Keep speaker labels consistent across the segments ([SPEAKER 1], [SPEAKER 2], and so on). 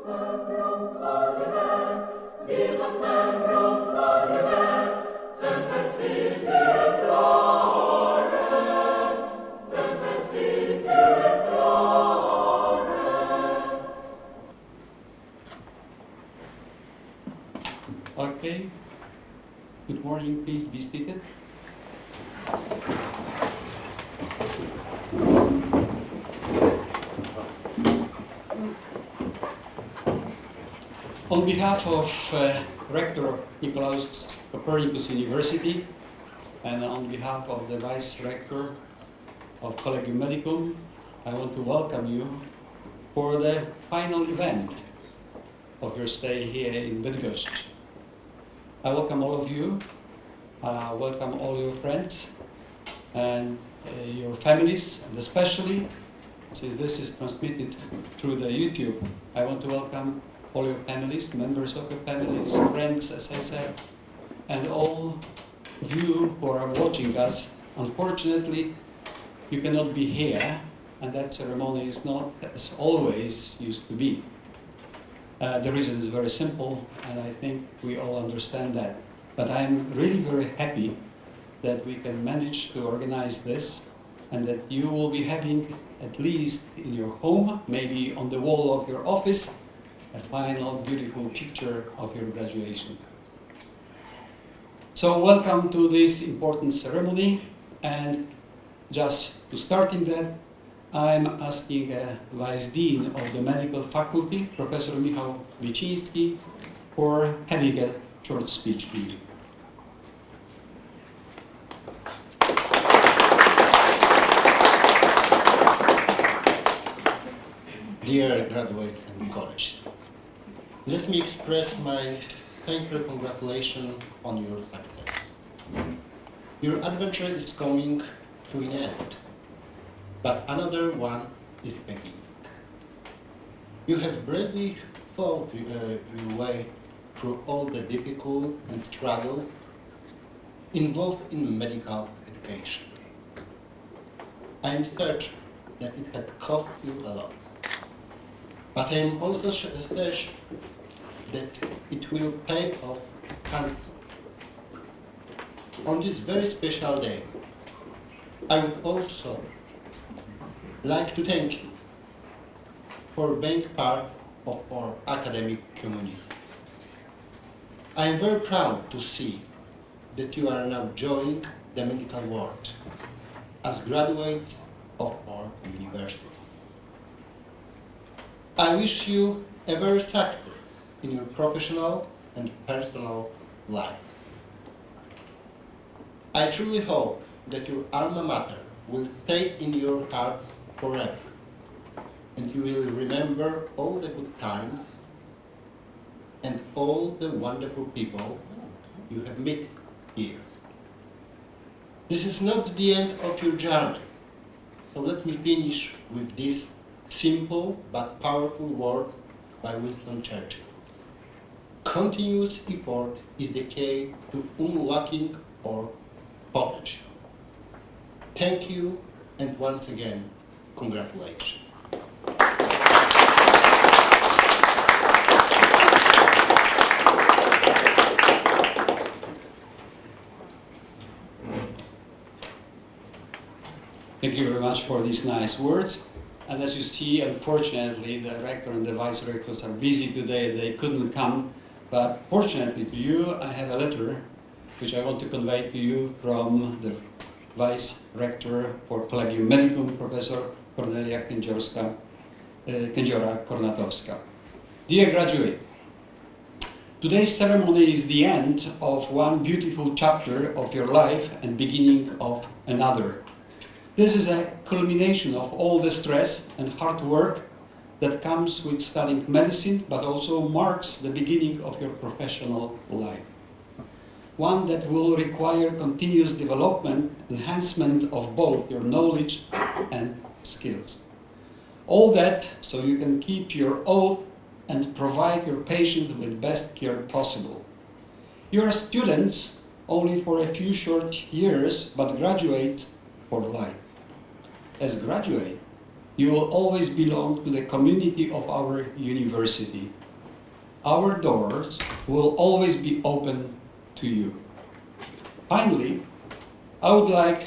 [SPEAKER 1] Okay. Good morning. Please be seated. On behalf of Rector of Nicolaus Copernicus University and on behalf of the Vice Rector of Collegium Medicum, I want to welcome you for the final event of your stay here in Bydgoszcz. I welcome all of you, welcome all your friends and your families, and especially, since this is transmitted through the YouTube, I want to welcome all your families, members of your families, friends, as I said, and all you who are watching us. Unfortunately, you cannot be here, and that ceremony is not as always used to be. The reason is very simple, and I think we all understand that. But I'm really very happy that we can manage to organize this, and that you will be having, at least in your home, maybe on the wall of your office, a final beautiful picture of your graduation. So welcome to this important ceremony, and just to starting that, I'm asking Vice Dean of the Medical Faculty, Professor Michał Wiciński, for having a short speech to you.
[SPEAKER 2] Dear graduates and college, let me express my sincere congratulations on your success. Your adventure is coming to an end, but another one is beginning. You have bravely fought your way through all the difficult and struggles involved in medical education. I am certain that it had cost you a lot, but I am also certain that it will pay off handsomely. On this very special day, I would also like to thank you for being part of our academic community. I am very proud to see that you are now joining the medical world as graduates of our university. I wish you every success in your professional and personal lives. I truly hope that your alma mater will stay in your hearts forever, and you will remember all the good times and all the wonderful people you have met here. This is not the end of your journey, so let me finish with these simple but powerful words by Winston Churchill. Continuous effort is the key to unlocking our potential. Thank you, and once again, congratulations.
[SPEAKER 1] Thank you very much for these nice words. And as you see, unfortunately, the rector and the vice rectors are busy today. They couldn't come. But fortunately to you, I have a letter which I want to convey to you from the Vice Rector for Collegium Medicum, Professor Kornelia Kędziora-Kornatowska. Dear graduate, today's ceremony is the end of one beautiful chapter of your life and beginning of another. This is a culmination of all the stress and hard work that comes with studying medicine, but also marks the beginning of your professional life. One that will require continuous development, enhancement of both your knowledge and skills. All that so you can keep your oath and provide your patient with best care possible. You are students only for a few short years, but graduates for life. As graduate, you will always belong to the community of our university. Our doors will always be open to you. Finally, I would like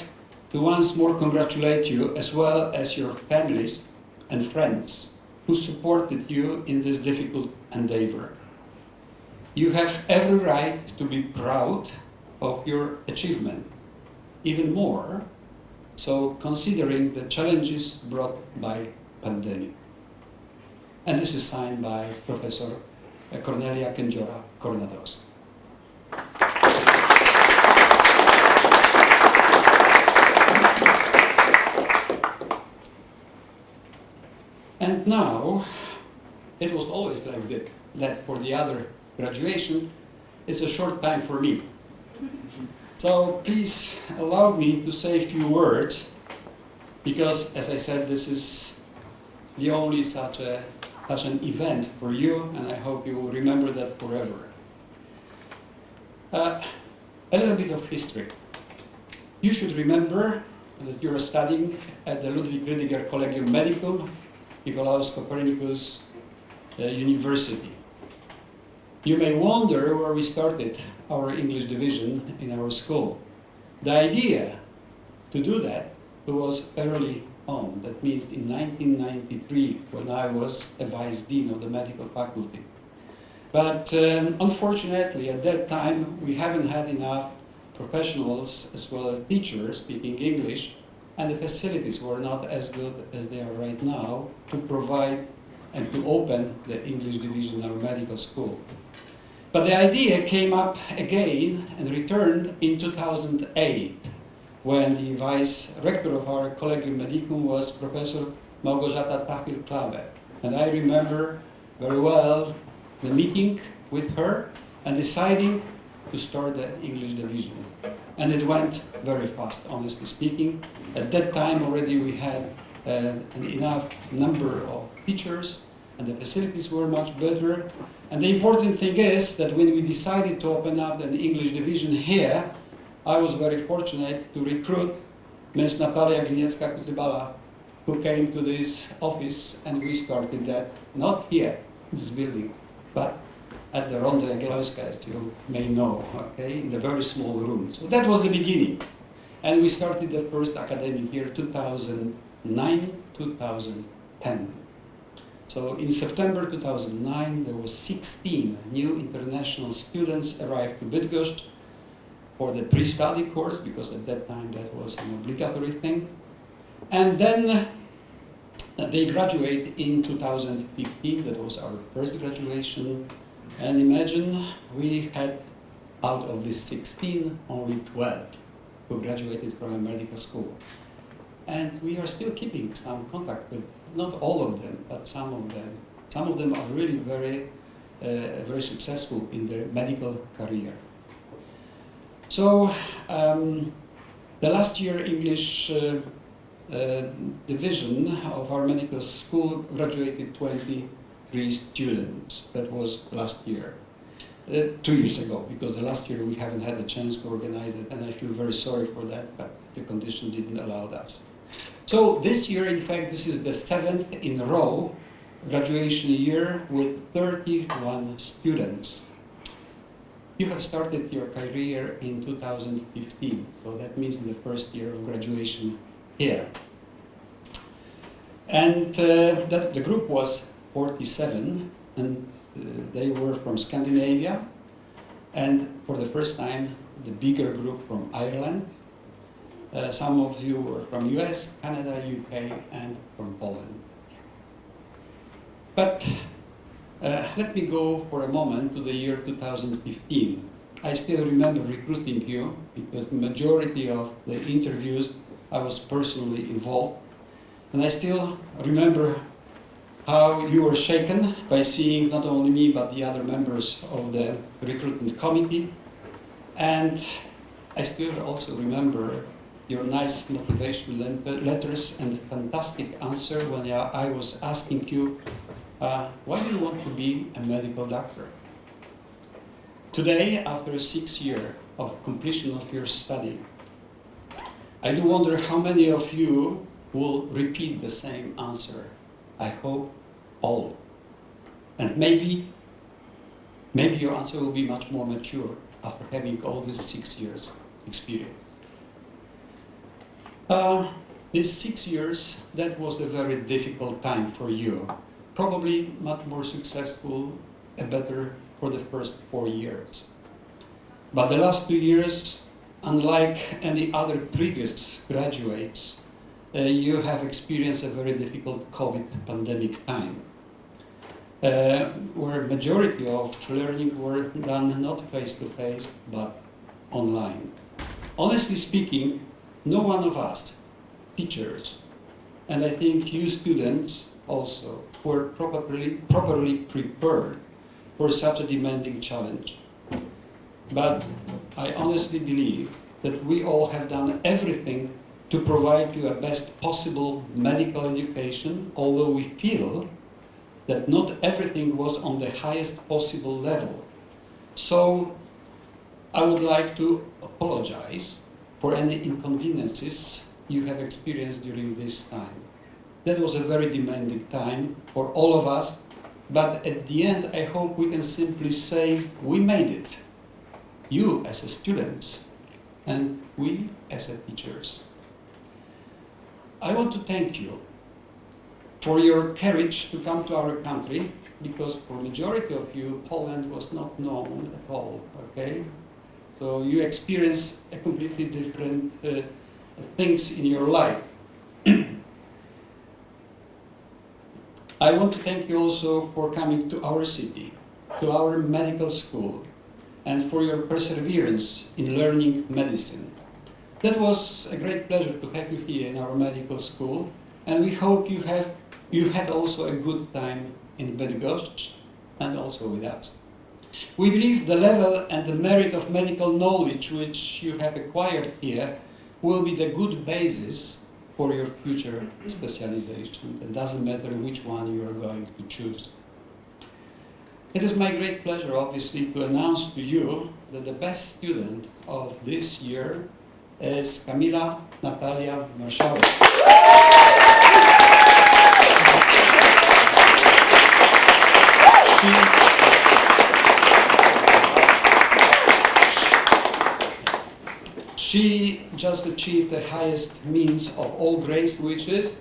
[SPEAKER 1] to once more congratulate you as well as your families and friends who supported you in this difficult endeavor. You have every right to be proud of your achievement, even more so considering the challenges brought by pandemic. And this is signed by Professor Cornelia Kędziora-Kornatowska. And now, it was always like that for the other graduation, it's a short time for me. So please allow me to say a few words, because as I said, this is the only such an event for you, and I hope you will remember that forever. A little bit of history. You should remember that you are studying at the Ludwig Rüdiger Collegium Medicum, Nicolaus Copernicus University. You may wonder where we started our English division in our school. The idea to do that was early on. That means in 1993, when I was a vice dean of the medical faculty. But unfortunately, at that time, we haven't had enough professionals as well as teachers speaking English, and the facilities were not as good as they are right now to provide and to open the English division in our medical school. But the idea came up again and returned in 2008, when the vice rector of our Collegium Medicum was Professor Małgorzata Tachir-Klawe. And I remember very well the meeting with her and deciding to start the English division. And it went very fast, honestly speaking. At that time already we had an enough number of teachers, and the facilities were much better. And the important thing is that when we decided to open up the English division here, I was very fortunate to recruit Ms. Natalia Gliniecka-Kuzybala, who came to this office, and we started that, not here, in this building, but at the Ronda Jagiellońska, as you may know, okay, in the very small room. So that was the beginning. And we started the first academic year, 2009-2010. So in September 2009, there was 16 new international students arrived to Bydgoszcz for the pre-study course, because at that time that was an obligatory thing. And then they graduate in 2015, that was our first graduation. And imagine we had, out of these 16, only 12 who graduated from a medical school. And we are still keeping some contact with, not all of them, but some of them. Some of them are really very, very successful in their medical career. So, the last year English division of our medical school graduated 23 students. That was last year. 2 years ago, because the last year we haven't had a chance to organize it, and I feel very sorry for that, but the condition didn't allow us. So this year, in fact, this is the 7th in a row graduation year with 31 students. You have started your career in 2015, so that means in the first year of graduation here. And the group was 47, and they were from Scandinavia, and for the first time, the bigger group from Ireland. Some of you were from US, Canada, UK, and from Poland. But let me go for a moment to the year 2015. I still remember recruiting you, because the majority of the interviews I was personally involved. And I still remember how you were shaken by seeing not only me, but the other members of the recruitment committee. And I still also remember your nice motivational letters and fantastic answer when I was asking you, why do you want to be a medical doctor? Today, after 6 years of completion of your study, I do wonder how many of you will repeat the same answer. I hope all. And maybe your answer will be much more mature after having all these 6 years experience. These 6 years, that was a very difficult time for you. Probably much more successful and better for the first 4 years. But the last 2 years, unlike any other previous graduates, you have experienced a very difficult COVID pandemic time, where majority of learning were done not face-to-face, but online. Honestly speaking, no one of us, teachers, and I think you students also, were properly prepared for such a demanding challenge. But I honestly believe that we all have done everything to provide you a best possible medical education, although we feel that not everything was on the highest possible level. So I would like to apologize for any inconveniences you have experienced during this time. That was a very demanding time for all of us, but at the end I hope we can simply say we made it. You as a students and we as a teachers. I want to thank you for your courage to come to our country, because for majority of you, Poland was not known at all, okay? So you experienced a completely different things in your life. I want to thank you also for coming to our city, to our medical school, and for your perseverance in learning medicine. That was a great pleasure to have you here in our medical school, and we hope you had also a good time in Bydgoszcz and also with us. We believe the level and the merit of medical knowledge which you have acquired here will be the good basis for your future specialization. It doesn't matter which one you are going to choose. It is my great pleasure, obviously, to announce to you that the best student of this year is Kamila Natalia Marszałek. She just achieved the highest means of all grades, which is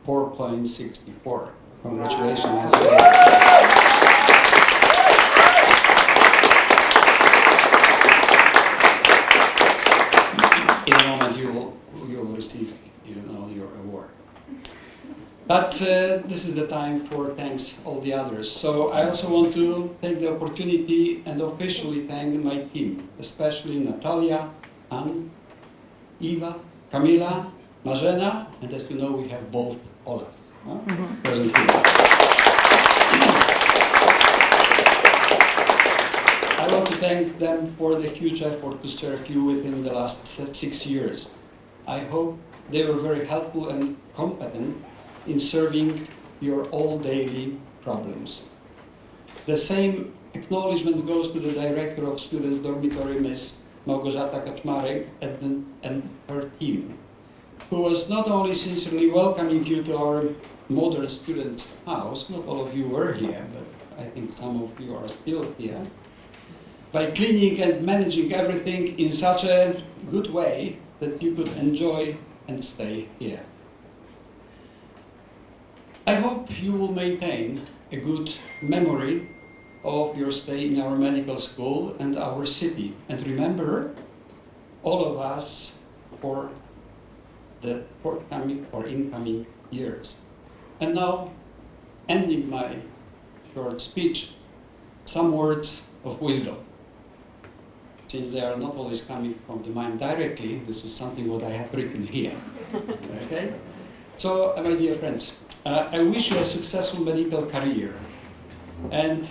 [SPEAKER 1] 4.64. Congratulations. In a moment you will receive your award. But this is the time for thanks all the others. So I also want to take the opportunity and officially thank my team, especially Natalia, Ann, Eva, Kamila, Marzena, and as you know we have both Olas present here. I want to thank them for the huge effort to serve you within the last 6 years. I hope they were very helpful and competent in serving your all daily problems. The same acknowledgement goes to the Director of Students' Dormitory, Ms. Małgorzata Kaczmarek, and her team, who was not only sincerely welcoming you to our modern students' house, not all of you were here, but I think some of you are still here, by cleaning and managing everything in such a good way that you could enjoy and stay here. I hope you will maintain a good memory of your stay in our medical school and our city. And remember, all of us, for the forthcoming or incoming years. And now, ending my short speech, some words of wisdom. Since they are not always coming from the mind directly, this is something what I have written here. Okay? So, my dear friends, I wish you a successful medical career. And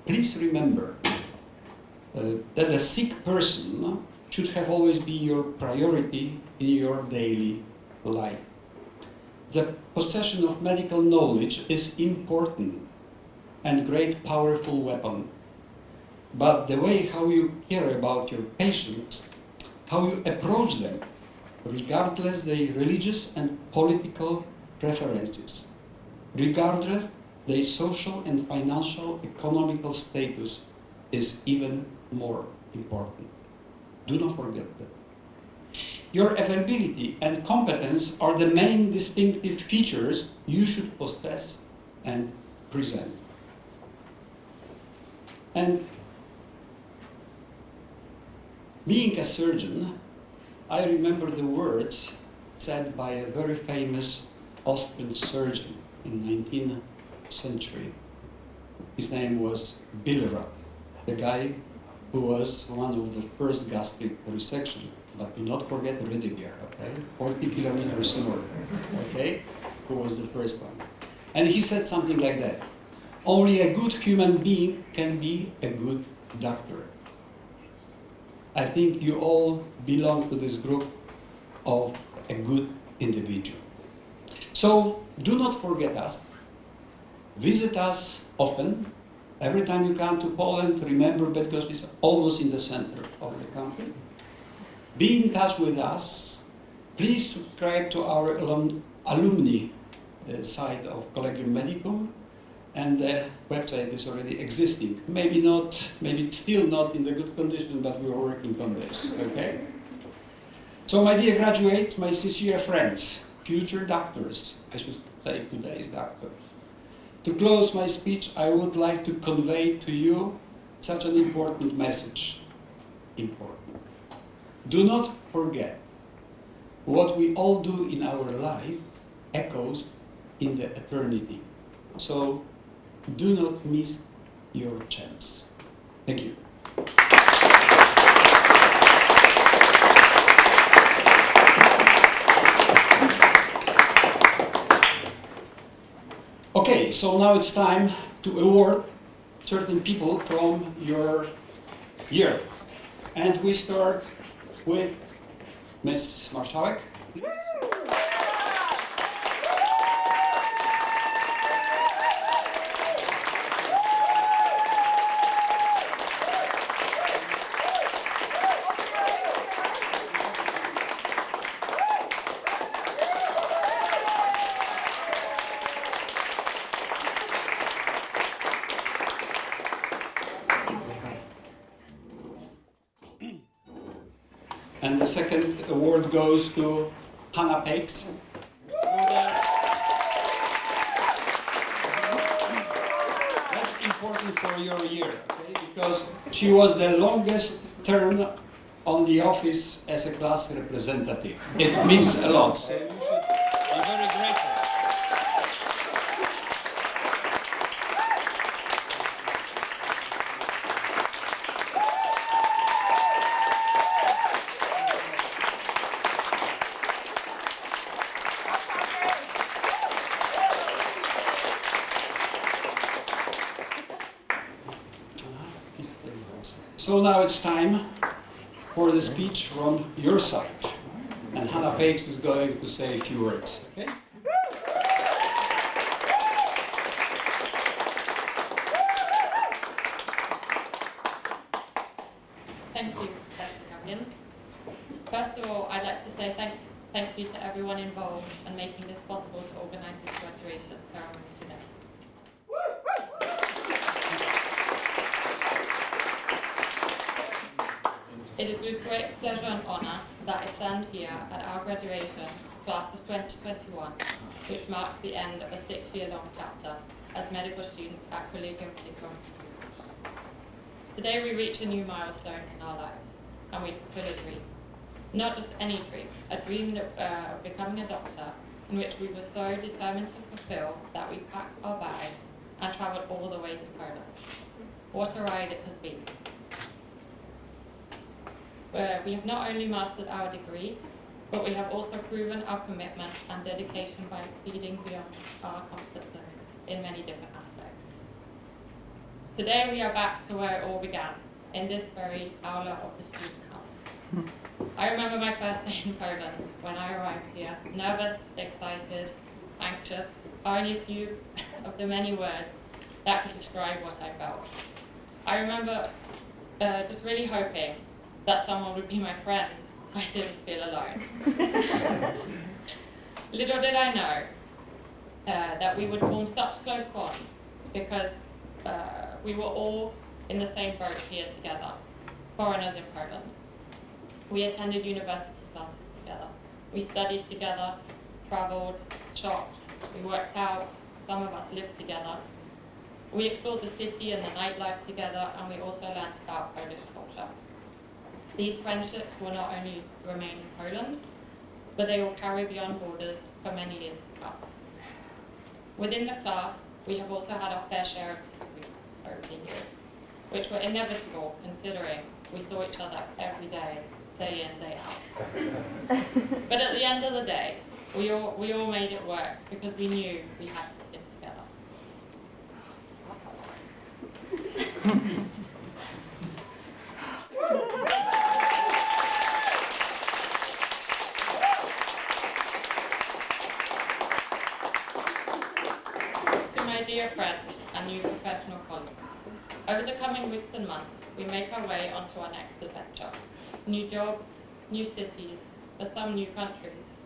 [SPEAKER 1] please remember that a sick person should have always be your priority in your daily life. The possession of medical knowledge is important and great powerful weapon. But the way how you care about your patients, how you approach them regardless their religious and political preferences, regardless their social and financial economical status is even more important. Do not forget that. Your availability and competence are the main distinctive features you should possess and present. And being a surgeon, I remember the words said by a very famous Austrian surgeon in the 19th century. His name was Billerath, the guy who was one of the first gastric resection. But do not forget Rüdiger, okay? 40 kilometers north, okay? Who was the first one. And he said something like that. Only a good human being can be a good doctor. I think you all belong to this group of a good individual. So do not forget us. Visit us often. Every time you come to Poland, remember because it's almost in the center of the country. Be in touch with us. Please subscribe to our alumni site of Collegium Medicum, and the website is already existing. Maybe not, maybe still not in the good condition, but we are working on this, okay? So my dear graduates, my sincere friends, future doctors, I should say today's doctors. To close my speech, I would like to convey to you such an important message. Important. Do not forget, what we all do in our lives echoes in the eternity. So do not miss your chance. Thank you. Okay, so now it's time to award certain people from your year. And we start with Ms. Marszałek, please. And the second award goes to Hannah Pakes. That's important for your year, okay? Because she was the longest term on the office as a class representative. It means a lot, so you should be very grateful. So now it's time for the speech from your side. And Hannah Pakes is going to say a few words. Okay?
[SPEAKER 3] Thank you, Professor Gavian. First of all, I'd like to say thank you to everyone involved in making this possible to organise this graduation ceremony today. It is with great pleasure and honour that I stand here at our graduation, class of 2021, which marks the end of a 6-year-long chapter as medical students at Collegium Medicum. Today we reach a new milestone in our lives, and we fulfill a dream. Not just any dream, a dream of becoming a doctor, in which we were so determined to fulfill that we packed our bags and travelled all the way to Poland. What a ride it has been. We have not only mastered our degree, but we have also proven our commitment and dedication by exceeding beyond our comfort zones in many different aspects. Today we are back to where it all began, in this very Aula of the Student House. I remember my first day in Poland when I arrived here, nervous, excited, anxious, are only a few of the many words that could describe what I felt. I remember just really hoping that someone would be my friend, so I didn't feel alone. Little did I know that we would form such close bonds because we were all in the same boat here together, foreigners in Poland. We attended university classes together. We studied together, travelled, shopped, we worked out, some of us lived together. We explored the city and the nightlife together, and we also learnt about Polish culture. These friendships will not only remain in Poland, but they will carry beyond borders for many years to come. Within the class, we have also had our fair share of disagreements over the years, which were inevitable considering we saw each other every day, day in, day out. But at the end of the day, we all made it work because we knew we had to stick together. To my dear friends and new professional colleagues, over the coming weeks and months, we make our way onto our next adventure. New jobs, new cities, for some new countries,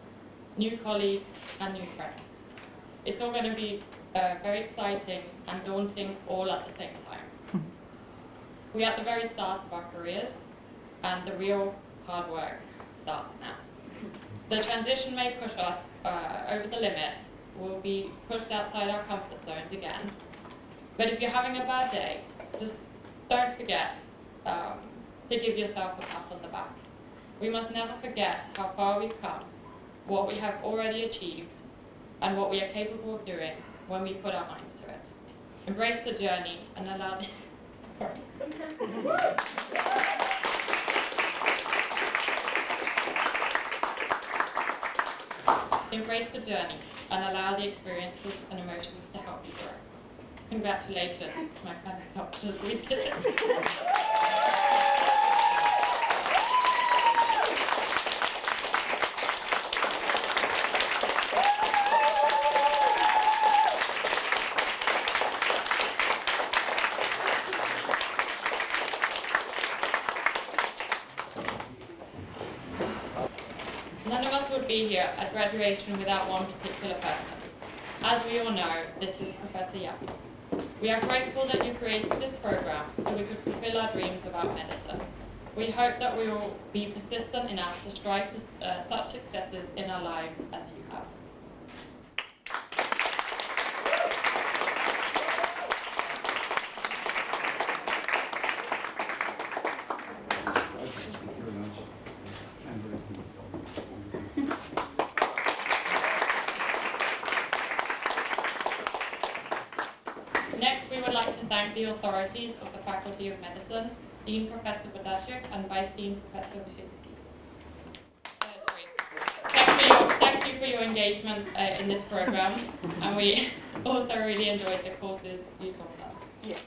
[SPEAKER 3] new colleagues and new friends. It's all going to be very exciting and daunting all at the same time. We're at the very start of our careers and the real hard work starts now. The transition may push us over the limit. We'll be pushed outside our comfort zones again. But if you're having a bad day, just don't forget to give yourself a pat on the back. We must never forget how far we've come, what we have already achieved, and what we are capable of doing when we put our minds to it. Embrace the journey and allow the Embrace the journey and allow the experiences and emotions to help you grow. Congratulations, my fellow doctors, we did it. None of us would be here at graduation without one particular person. As we all know, this is Professor Young. We are grateful that you created this program so we could fulfill our dreams about medicine. We hope that we will be persistent enough to strive for such successes in our lives as you have. Next, we would like to thank the authorities of the Faculty of Medicine, Dean Professor Badashuk and Vice Dean Professor Wyszynski. Thank you for your engagement in this program, and we also really enjoyed the courses you taught us.
[SPEAKER 4] Yes.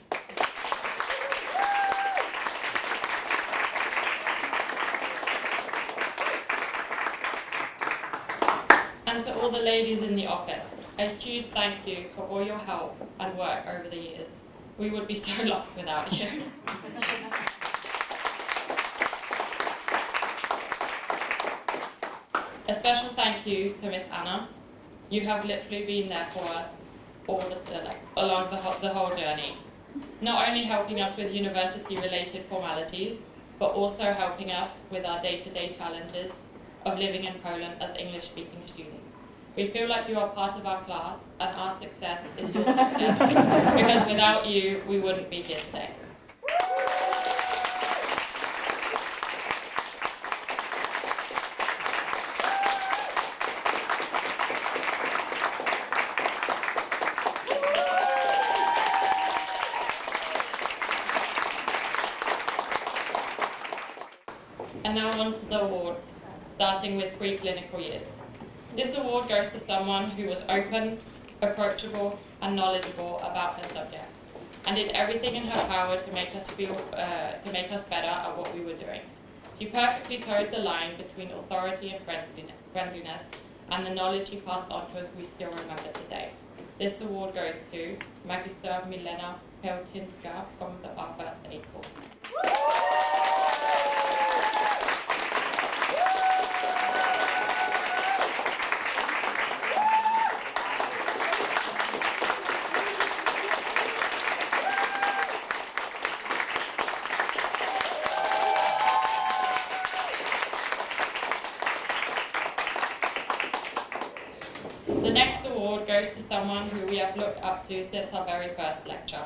[SPEAKER 3] And to all the ladies in the office, a huge thank you for all your help and work over the years. We would be so lost without you. A special thank you to Miss Anna. You have literally been there for us along the whole journey. Not only helping us with university-related formalities, but also helping us with our day-to-day challenges of living in Poland as English-speaking students. We feel like you are part of our class, and our success is your success, because without you, we wouldn't be here today. And now on to the awards, starting with pre-clinical years. This award goes to someone who was open, approachable, and knowledgeable about her subject, and did everything in her power to make us better at what we were doing. She perfectly towed the line between authority and friendliness, and the knowledge she passed on to us we still remember today. This award goes to Magister Milena Pełczyńska from our first aid course. someone who we have looked up to since our very first lecture.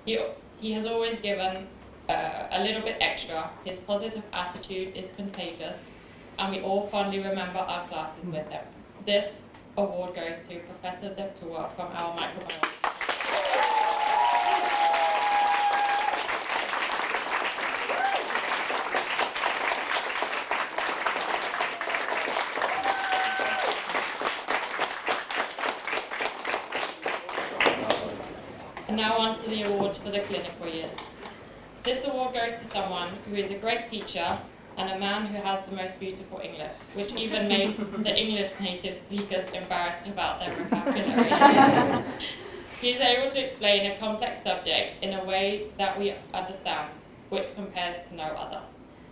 [SPEAKER 3] He has always given a little bit extra. His positive attitude is contagious, and we all fondly remember our classes with him. This award goes to Professor Deptour from our microbiology. And now on to the awards for the clinical years. This award goes to someone who is a great teacher and a man who has the most beautiful English, which even made the English native speakers embarrassed about their vocabulary. He is able to explain a complex subject in a way that we understand, which compares to no other.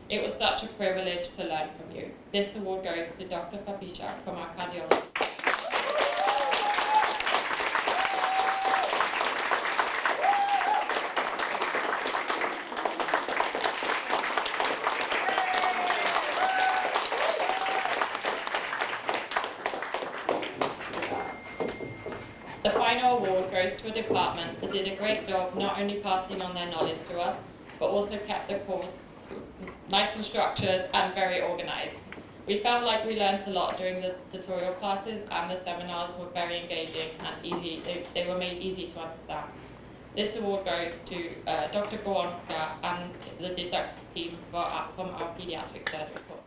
[SPEAKER 3] It was such a privilege to learn from you. This award goes to Dr. Fabichak from our cardiology. The final award goes to a department that did a great job not only passing on their knowledge to us, but also kept the course nice and structured and very organized. We felt like we learned a lot during the tutorial classes, and the seminars were very engaging and easy. They were made easy to understand. This award goes to Dr. Gołąska and the didactic team from our pediatric surgery course.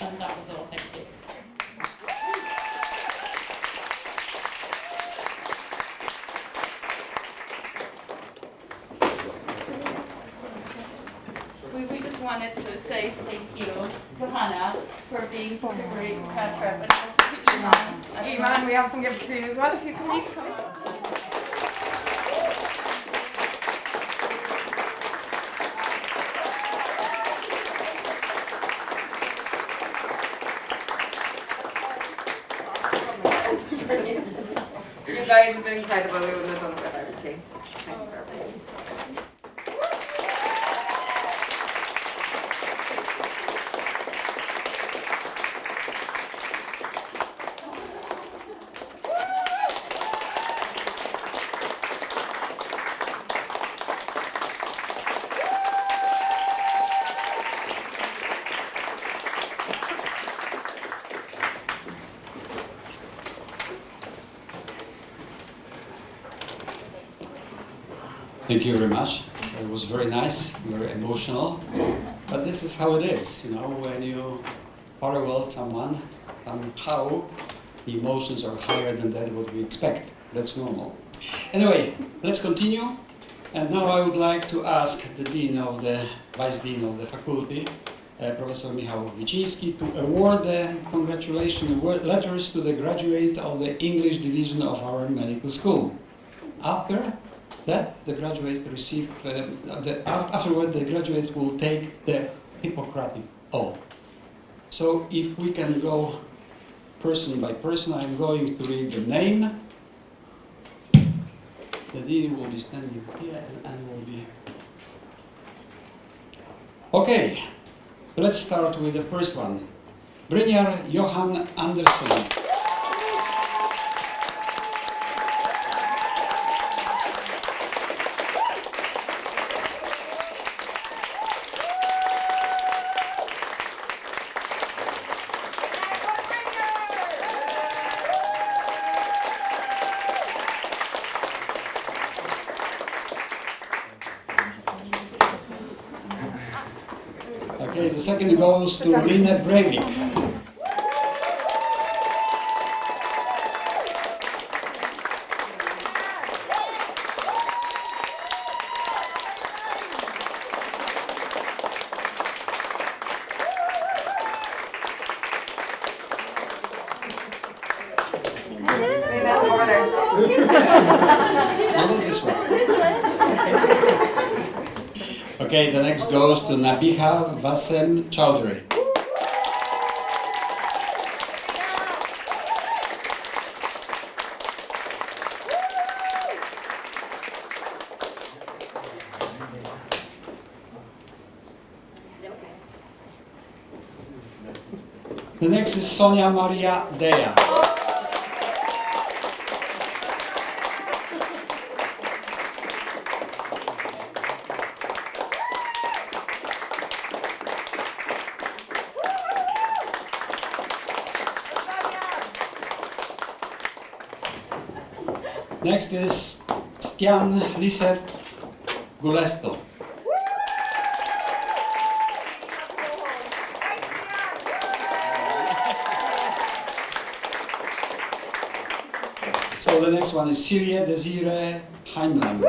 [SPEAKER 3] And that was all, thank you.
[SPEAKER 4] We just wanted to say thank you to Hannah for being such a great press rep, and also to Iman.
[SPEAKER 5] Iman, we have some gifts for you as well, if you can please come up. You guys have been incredible. We wouldn't have done it without your team. Thank you very much.
[SPEAKER 1] Thank you very much. It was very nice, very emotional. But this is how it is, you know, when you farewell someone, somehow the emotions are higher than that what we expect. That's normal. Anyway, let's continue. And now I would like to ask the Vice Dean of the faculty, Professor Michał Wiciński, to award the congratulation letters to the graduates of the English division of our medical school. After that, the graduates receive, afterward the graduates will take the Hippocratic oath. So if we can go person by person, I'm going to read the name. The dean will be standing here and will be... Okay, let's start with the first one. Brynjar Johan Andersson. Okay, the second goes to Line Breivik.
[SPEAKER 5] Over there.
[SPEAKER 1] Not this one. Okay, the next goes to Nabiha Vasem Chowdhury. The next is Sonia Maria Deja. Next is Stian Lisset Gulesto. So the next one is Celia Desire Heimland.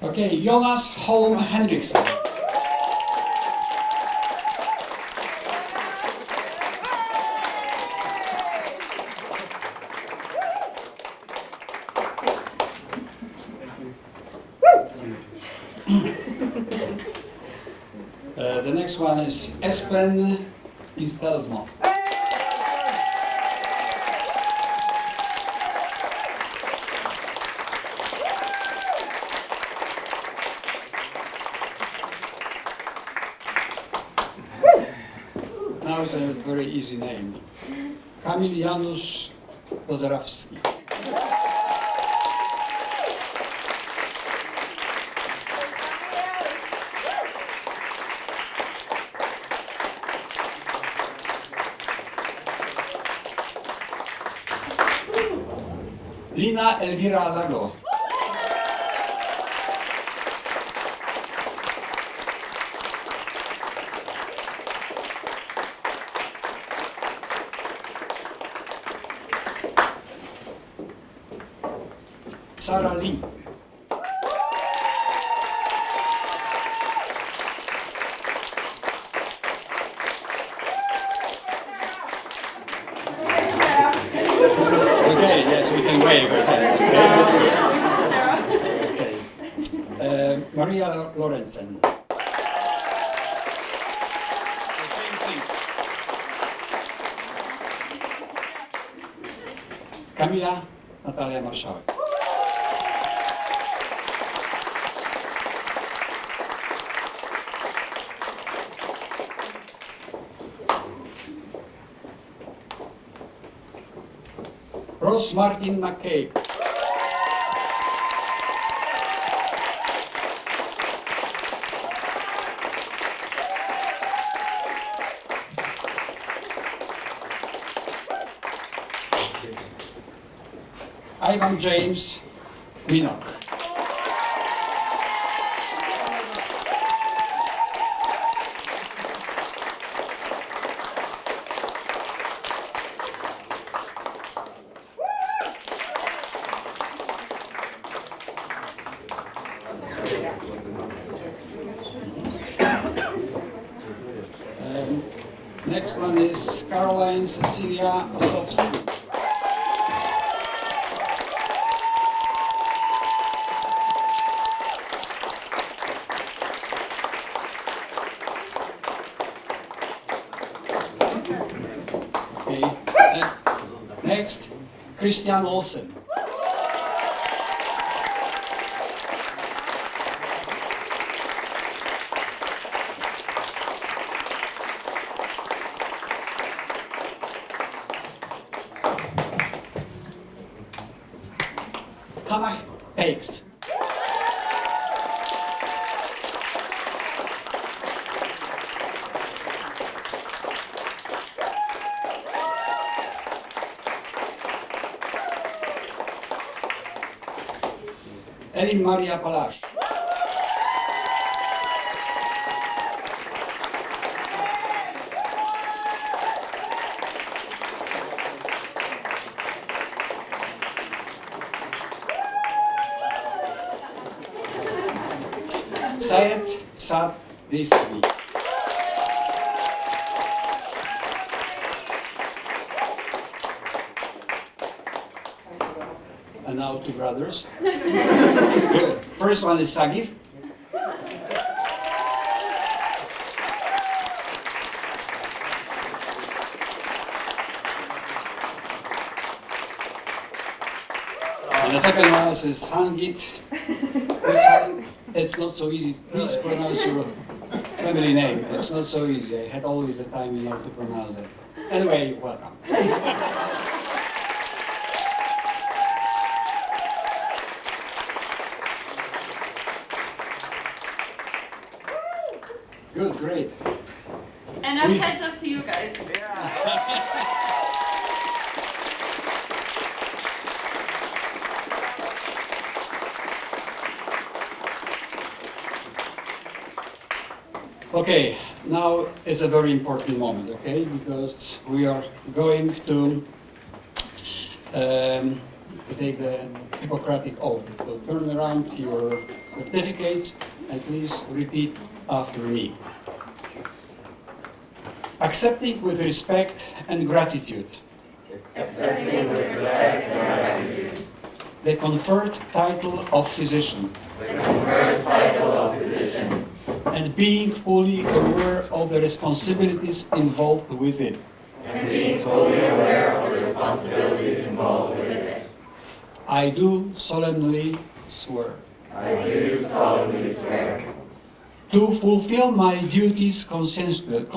[SPEAKER 1] Okay, Jonas Holm Henriksen. The next one is Espen Istelmo. Now it's a very easy name. Kamil Janusz Kozarawski. Lina Elvira Lago. Sarah Lee. Okay, yes, we can wave. Okay. Maria Lorenzen. Same thing. Kamila Natalia Marszałek. Ross Martin McCabe. Ivan James Minock. Next one is Caroline Cecilia Osowski. Okay. Next, Christian Olsen. Hannah Hakes. Elin Maria Palash. Syed Saad Rizvi. And now two brothers. Good. First one is Sagif. second one is Sangit. It's not so easy. Please pronounce your family name. It's not so easy. I had always the time, to pronounce that. Anyway, welcome. Good, great.
[SPEAKER 4] And now heads up to you guys.
[SPEAKER 1] Okay, now it's a very important moment, okay, because we are going to take the Hippocratic oath. So turn around your certificates and please repeat after me. Accepting with respect and gratitude.
[SPEAKER 4] Accepting with respect and gratitude.
[SPEAKER 1] The conferred title of physician.
[SPEAKER 4] The conferred title of physician.
[SPEAKER 1] And being fully aware of the responsibilities involved with it.
[SPEAKER 4] And being fully aware of the responsibilities involved with it.
[SPEAKER 1] I do solemnly swear.
[SPEAKER 4] I do solemnly swear.
[SPEAKER 1] To fulfill my duties consistently.
[SPEAKER 4] To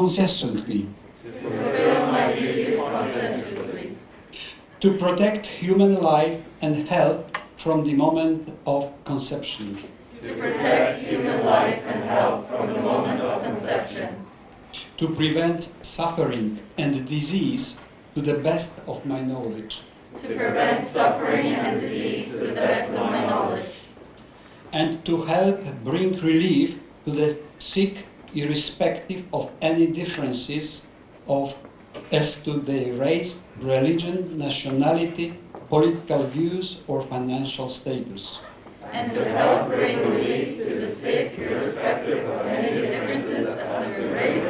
[SPEAKER 4] fulfill my duties conscientiously.
[SPEAKER 1] To protect human life and health from the moment of conception.
[SPEAKER 4] To protect human life and health from the moment of conception.
[SPEAKER 1] To prevent suffering and disease to the best of my knowledge.
[SPEAKER 4] To prevent suffering and disease to the best of my knowledge.
[SPEAKER 1] And to help bring relief to the sick irrespective of any differences as to their race, religion, nationality, political views, or financial status.
[SPEAKER 4] And to help bring relief to the sick irrespective of any differences as to race,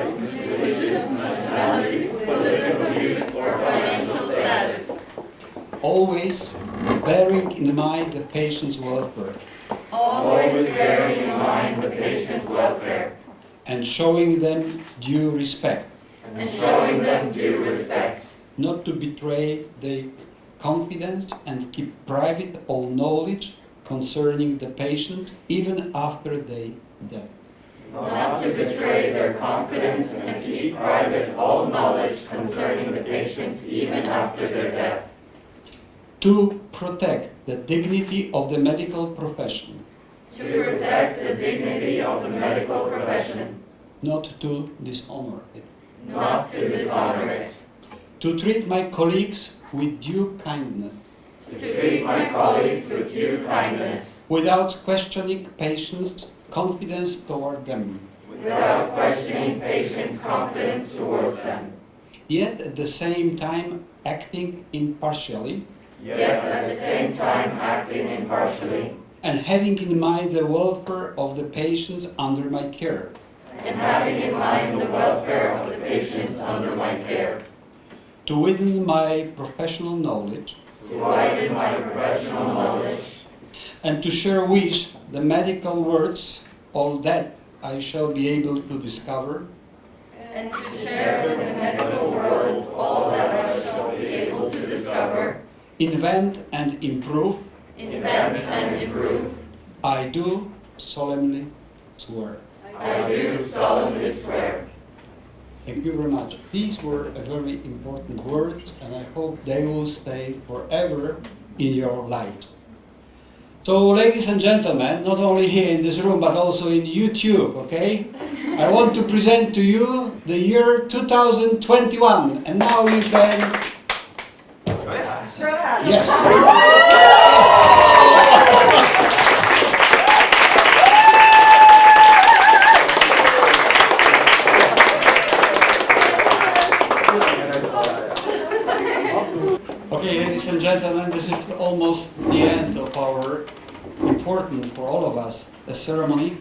[SPEAKER 4] religion, nationality, political views, or financial status.
[SPEAKER 1] Always bearing in mind the patient's welfare.
[SPEAKER 4] Always bearing in mind the patient's welfare.
[SPEAKER 1] And showing them due respect.
[SPEAKER 4] And showing them due respect.
[SPEAKER 1] Not to betray their confidence and keep private all knowledge concerning the patient even after their death.
[SPEAKER 4] Not to betray their confidence and keep private all knowledge concerning the patients even after their death.
[SPEAKER 1] To protect the dignity of the medical profession.
[SPEAKER 4] To protect the dignity of the medical profession.
[SPEAKER 1] Not to dishonor it.
[SPEAKER 4] Not to dishonor it.
[SPEAKER 1] To treat my colleagues with due kindness.
[SPEAKER 4] To treat my colleagues with due kindness.
[SPEAKER 1] Without questioning patients' confidence toward them.
[SPEAKER 4] Without questioning patients' confidence towards them.
[SPEAKER 1] Yet at the same time acting impartially.
[SPEAKER 4] Yet at the same time acting impartially.
[SPEAKER 1] And having in mind the welfare of the patients under my care.
[SPEAKER 4] And having in mind the welfare of the patients under my care.
[SPEAKER 1] To widen my professional knowledge.
[SPEAKER 4] To widen my professional knowledge.
[SPEAKER 1] And to share with the medical words all that I shall be able to discover.
[SPEAKER 4] And to share with the medical world all that I shall be able to discover.
[SPEAKER 1] Invent and improve.
[SPEAKER 4] Invent and improve.
[SPEAKER 1] I do solemnly swear.
[SPEAKER 4] I do solemnly swear.
[SPEAKER 1] Thank you very much. These were very important words, and I hope they will stay forever in your life. So, ladies and gentlemen, not only here in this room, but also in YouTube, okay? I want to present to you the year 2021, and now you can... Yes. Okay, ladies and gentlemen, this is almost the end of our important, for all of us, the ceremony.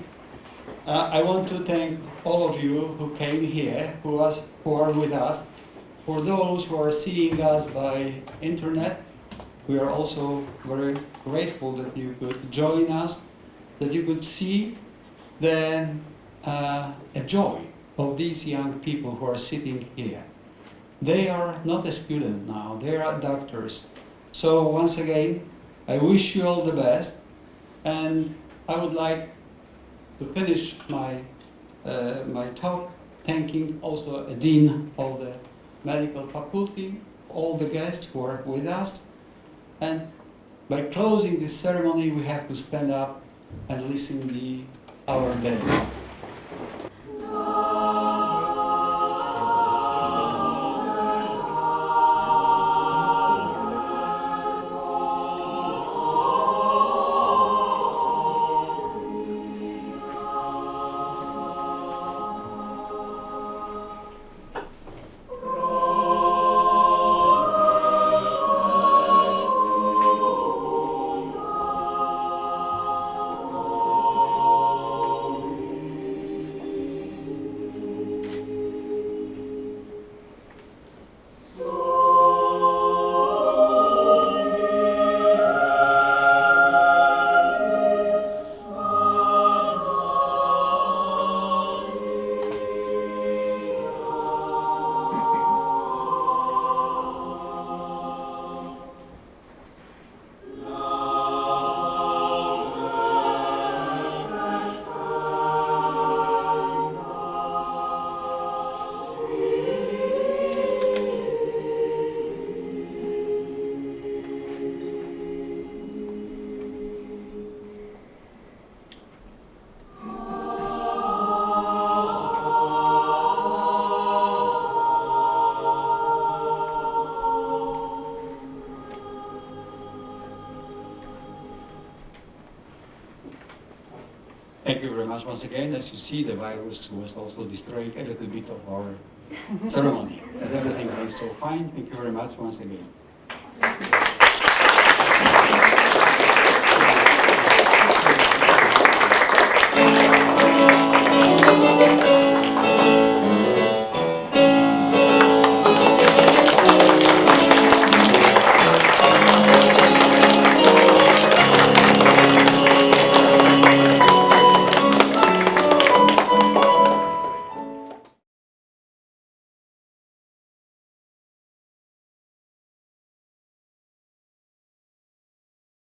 [SPEAKER 1] I want to thank all of you who came here, who are with us. For those who are seeing us by internet, we are also very grateful that you could join us, that you could see the joy of these young people who are sitting here. They are not a student now, they are doctors. So once again, I wish you all the best, and I would like to finish my talk thanking also a dean of the medical faculty, all the guests who are with us, and by closing this ceremony we have to stand up and listen our day. Thank you very much once again. As you see, the virus was also destroying a little bit of our ceremony. But everything went so fine. Thank you very much once again.